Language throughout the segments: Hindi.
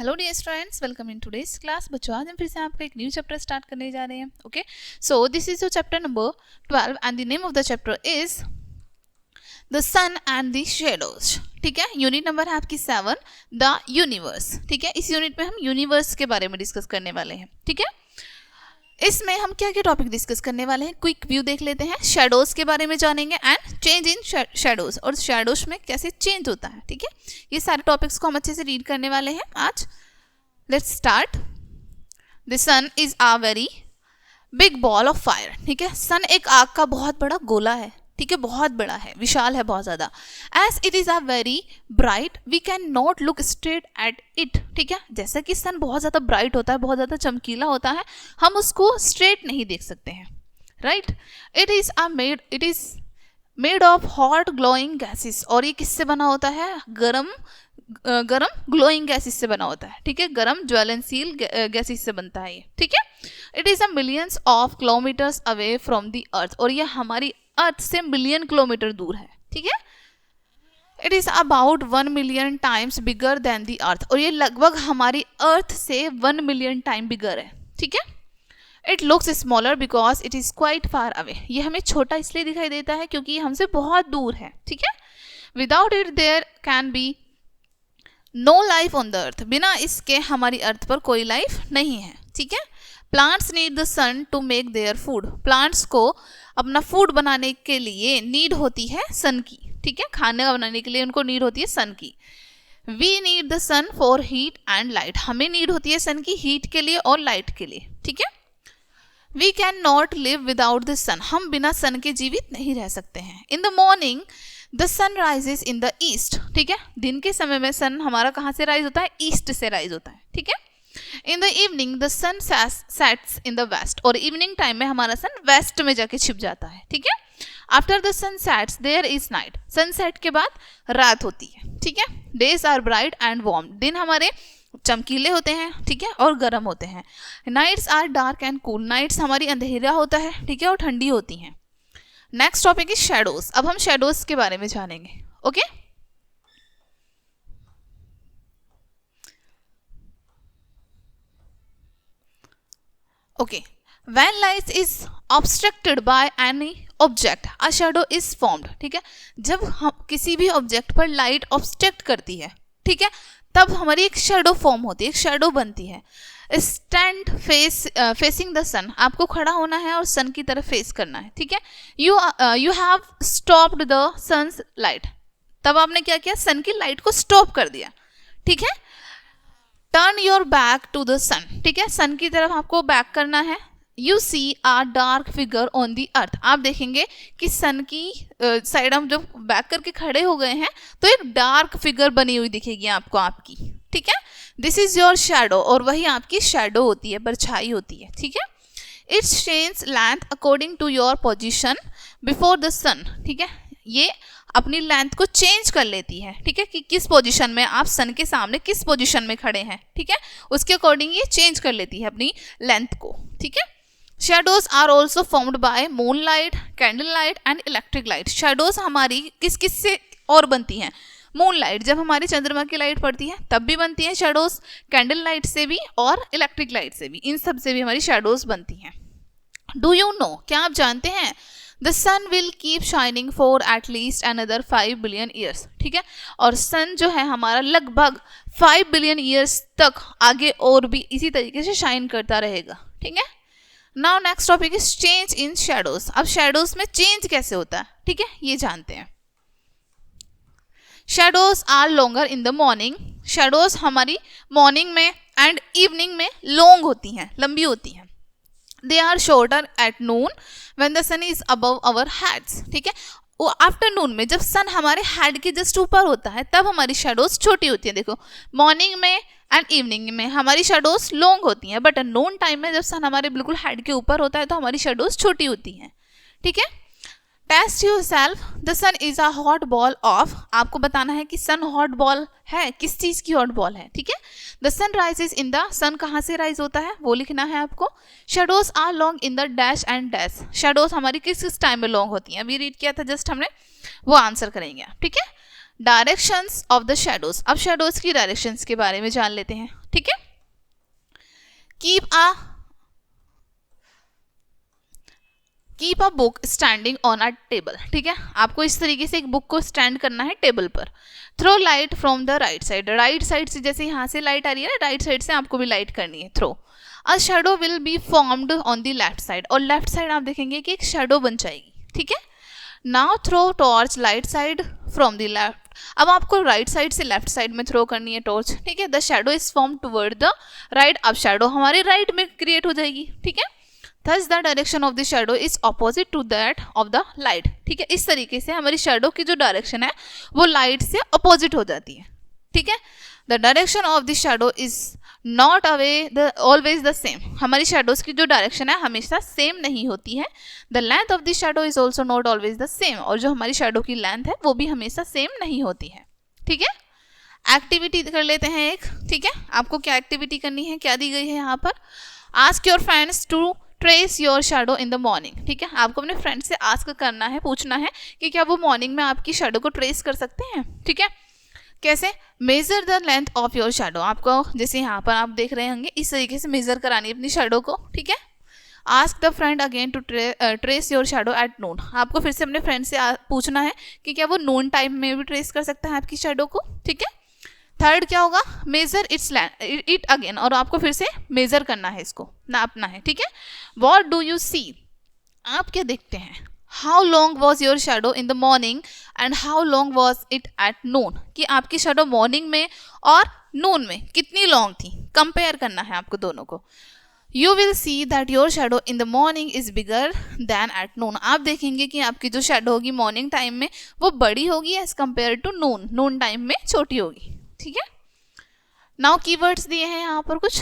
Hello dear students, welcome in today's class. बच्चों आज हम फिर से आपका एक न्यू चैप्टर स्टार्ट करने जा रहे हैं। Okay, so this is your chapter number 12 and the name of the chapter is the sun and the shadows. ठीक है, यूनिट नंबर है आपकी 7, द यूनिवर्स। ठीक है, इस यूनिट में हम यूनिवर्स के बारे में डिस्कस करने वाले हैं। ठीक है, इसमें हम क्या क्या टॉपिक डिस्कस करने वाले हैं, क्विक व्यू देख लेते हैं। शेडोज के बारे में जानेंगे एंड चेंज इन शेडोज, और शेडोज में कैसे चेंज होता है। ठीक है, ये सारे टॉपिक्स को हम अच्छे से रीड करने वाले हैं आज। Let's start. The sun is a very big ball of fire. ठीक है, सन एक आग का बहुत बड़ा गोला है। ठीक है, बहुत बड़ा है, विशाल है बहुत ज्यादा। As it is a very bright we can not look straight at it. ठीक है, जैसा कि सन बहुत ज्यादा ब्राइट होता है, बहुत ज्यादा चमकीला होता है, हम उसको स्ट्रेट नहीं देख सकते हैं। Right, it is made of hot glowing gases. और ये किससे बना होता है? गरम ग्लोइंग गैसेस से बना होता है। ठीक है, गरम ज्वलनशील गैसेस से बनता है ये। ठीक है, it is a millions of kilometres away from the earth. और ये हमारी अर्थ से मिलियन किलोमीटर दूर है। ठीक है, it is about 1 million times bigger than the earth. और ये लगभग हमारी अर्थ से 1 मिलियन टाइम बिगर है। ठीक है, it looks smaller because it is quite far away. ये हमें छोटा इसलिए दिखाई देता है क्योंकि ये हमसे बहुत दूर है। ठीक है, without it there can be no life on the earth. बिना इसके हमारी अर्थ पर कोई लाइफ नहीं है। ठीक है, plants need the sun to make their food. Plants को अपना फूड बनाने के लिए नीड होती है सन की। ठीक है, खाने बनाने के लिए उनको नीड होती है सन की। We need the sun for heat and light. हमें नीड होती है सन की हीट के लिए और लाइट के लिए। ठीक है, we can not live without the sun. हम बिना सन के जीवित नहीं रह सकते हैं। In the morning the sun rises in the east. ठीक है, दिन के समय में सन हमारा कहाँ से राइज होता है? ईस्ट से राइज होता है। ठीक है, in the evening the sun sets in the west. और इवनिंग टाइम में हमारा सन वेस्ट में जाके छिप जाता है। ठीक है, after the sun sets there is night. Sunset के बाद रात होती है। ठीक है, days are bright and warm. दिन हमारे चमकीले होते हैं। ठीक है, और गर्म होते हैं। Nights are dark and cool. Nights हमारी अंधेरा होता है। ठीक है, और ठंडी होती हैं। Next topic is shadows. अब हम शेडोज के बारे में जानेंगे। Okay, okay, when light is obstructed by any object a shadow is formed. ठीक है, जब हम किसी भी ऑब्जेक्ट पर लाइट ऑब्स्ट्रक्ट करती है, ठीक है, तब हमारी एक शैडो फॉर्म होती है, एक शैडो बनती है। स्टैंड फेसिंग द सन। आपको खड़ा होना है और सन की तरफ फेस करना है। ठीक है, you have stopped the sun's light. तब आपने क्या किया? सन की लाइट को स्टॉप कर दिया। ठीक है, turn your back to the sun. ठीक है, सन की तरफ आपको बैक करना है। You see a dark figure on the earth. आप देखेंगे कि सन की साइड हम जब बैक करके खड़े हो गए हैं तो एक डार्क फिगर बनी हुई दिखेगी आपको आपकी। ठीक है, दिस इज योर शैडो। और वही आपकी शैडो होती है, परछाई होती है। ठीक है, it's change length according to your position before the sun. ठीक है, ये अपनी लेंथ को चेंज कर लेती है। ठीक है, कि किस पोजीशन में आप सन के सामने किस पोजीशन में खड़े हैं। ठीक है, उसके अकॉर्डिंग ये चेंज कर लेती है अपनी लेंथ को। ठीक है, shadows are also formed by moon light, candle light and electric light. Shadows हमारी किस किस से और बनती हैं? मून लाइट, जब हमारी चंद्रमा की लाइट पड़ती है तब भी बनती हैं शेडोज। कैंडल लाइट से भी और इलेक्ट्रिक लाइट से भी, इन सब से भी हमारी शेडोज बनती हैं। डू यू नो, क्या आप जानते हैं? The sun will keep shining for at least another 5 billion years. ठीक है, और सन जो है हमारा लगभग 5 बिलियन ईयर्स तक आगे और भी इसी तरीके से शाइन करता रहेगा। ठीक है, now next topic is change in shadows. अब शेडोज में चेंज कैसे होता है? ठीक है, ये जानते हैं। Shadows are longer in the morning. Shadows हमारी मॉर्निंग में एंड इवनिंग में लॉन्ग होती हैं, लंबी होती हैं। They are shorter at noon when the sun is above our heads. ठीक है, वो आफ्टरनून में जब सन हमारे हेड के जस्ट ऊपर होता है तब हमारी शेडोज छोटी होती है। देखो, मॉर्निंग में एंड इवनिंग में हमारी शेडोज लॉन्ग होती हैं, बट नून टाइम में जब सन हमारे बिल्कुल हेड के ऊपर होता है तो हमारी शेडोज छोटी होती हैं। ठीक है, test your self. The sun is a hot ball of. आपको बताना है कि सन हॉट बॉल है, किस चीज की हॉट बॉल है। ठीक है, the sun rises in the. Sun कहाँ से राइज होता है वो लिखना है आपको। Shadows are long in the dash and dash. Shadows हमारी किस किस टाइम में लॉन्ग होती हैं? अभी रीड किया था जस्ट हमने, वो आंसर करेंगे। ठीक है, डायरेक्शंस ऑफ द शेडोज। अब शेडोज की डायरेक्शंस के बारे में जान लेते हैं। ठीक है। Keep a book standing on a table, ठीक है, आपको इस तरीके से एक बुक को स्टैंड करना है टेबल पर। Throw light from the right side, right side से जैसे यहाँ से लाइट आ रही है ना, राइट साइड से आपको भी लाइट करनी है, throw. A shadow will be formed on the left side, और लेफ्ट साइड आप देखेंगे कि एक शैडो बन जाएगी, ठीक है। Now throw torch light side from the left, अब आपको राइट साइड से लेफ्ट साइड में थ्रो करनी है टॉर्च, ठीक है। The shadow is form toward the right, अब शैडो हमारे राइट में क्रिएट हो जाएगी, ठीक है। Thus the direction of the shadow is opposite to that of the light, ठीक है। इस तरीके से हमारी शैडो की जो डायरेक्शन है वो लाइट से अपोजिट हो जाती है, ठीक है। The direction of the shadow is not always the same, हमारी शैडोज की जो डायरेक्शन है हमेशा सेम नहीं होती है। The length of the shadow is also not always the same, और जो हमारी शैडो की लेंथ है वो भी हमेशा सेम नहीं होती है, ठीक है। एक्टिविटी कर लेते हैं एक, ठीक है। आपको क्या एक्टिविटी करनी है, क्या दी गई है यहाँ पर, ask your friends to trace your shadow in the morning, ठीक है। आपको अपने फ्रेंड से आस्क करना है, पूछना है कि क्या वो मॉर्निंग में आपकी शैडो को ट्रेस कर सकते हैं, ठीक है। कैसे, measure the length of your shadow, आपको जैसे यहाँ पर आप देख रहे होंगे इस तरीके से मेजर करानी है अपनी शैडो को, ठीक है। Ask the friend again to trace your shadow at noon, आपको फिर से अपने फ्रेंड से पूछना है कि क्या वो नून टाइम में भी ट्रेस कर सकता है आपकी शैडो को, ठीक है। थर्ड क्या होगा, मेजर इट अगेन, और आपको फिर से मेजर करना है, इसको नापना है, ठीक है। व्हाट डू यू सी, आप क्या देखते हैं। How long was your shadow in the morning and how long was it at noon, कि आपकी शैडो मॉर्निंग में और नून में कितनी लॉन्ग थी, कंपेयर करना है आपको दोनों को। You will see that your shadow in the morning is bigger than at noon, आप देखेंगे कि आपकी जो शैडो होगी मॉर्निंग टाइम में वो बड़ी होगी as compare to noon, noon time में छोटी होगी, ठीक है। नाउ कीवर्ड्स दिए हैं यहाँ पर कुछ,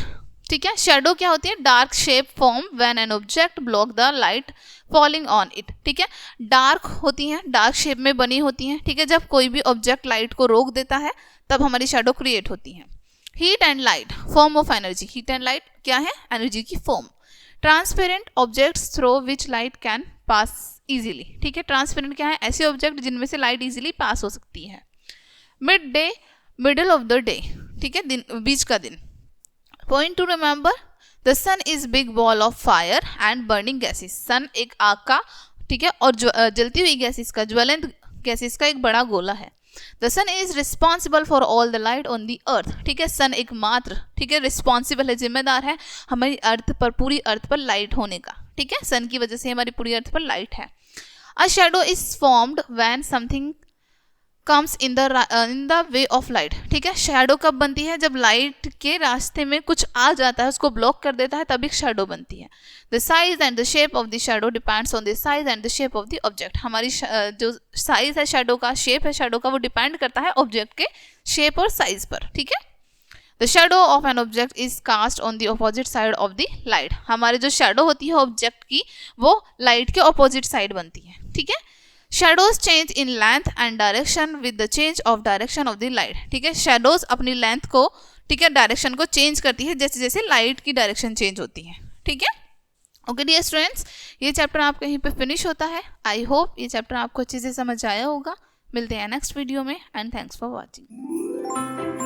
ठीक है। शैडो क्या होती है, dark shape form when an object block the light falling on it, ठीक है। डार्क होती हैं, डार्क शेप में बनी होती हैं, ठीक है। जब कोई भी ऑब्जेक्ट लाइट को रोक देता है तब हमारी शैडो क्रिएट होती है। Heat and light form of energy, heat and light क्या है, एनर्जी की form. Transparent objects through which light can pass easily, ठीक है। ट्रांसपेरेंट क्या है, ऐसे ऑब्जेक्ट जिनमें से लाइट इजीली पास हो सकती है। Mid day, middle of the day, ठीक है, दिन, बीच का दिन। Point to remember, the sun is big ball of fire and burning gases, sun एक आग का, ठीक है, और जलती हुई गैसेस का, ज्वलंत गैसेस का एक बड़ा गोला है। The sun is responsible for all the light on the earth, ठीक है। सन एकमात्र, ठीक है, रिस्पॉन्सिबल है, जिम्मेदार है हमारी अर्थ पर, पूरी अर्थ पर लाइट होने का, ठीक है। सन की वजह से हमारी पूरी अर्थ पर लाइट है। A shadow is formed when something comes in the way of light, ठीक है। शैडो कब बनती है, जब लाइट के रास्ते में कुछ आ जाता है, उसको ब्लॉक कर देता है, तभी शैडो बनती है। The size and the shape of the shadow depends on the size and the shape of the object, हमारी जो साइज है शैडो का, शेप है शैडो का, वो डिपेंड करता है ऑब्जेक्ट के शेप और साइज पर, ठीक है। The shadow of an object is cast on the opposite side of the light, हमारे जो शैडो होती है ऑब्जेक्ट की वो लाइट के ऑपोजिट साइड बनती है, ठीक है। Shadows change in length and direction with the change of direction of the light, ठीक है। शैडोज अपनी लेंथ को, ठीक है, डायरेक्शन को चेंज करती है जैसे जैसे लाइट की डायरेक्शन चेंज होती है, ठीक है। ओके डियर स्टूडेंट्स, ये चैप्टर आपका यहीं पे फिनिश होता है। आई होप ये चैप्टर आपको अच्छे से समझ आया होगा। मिलते हैं नेक्स्ट वीडियो में एंड थैंक्स फॉर वॉचिंग।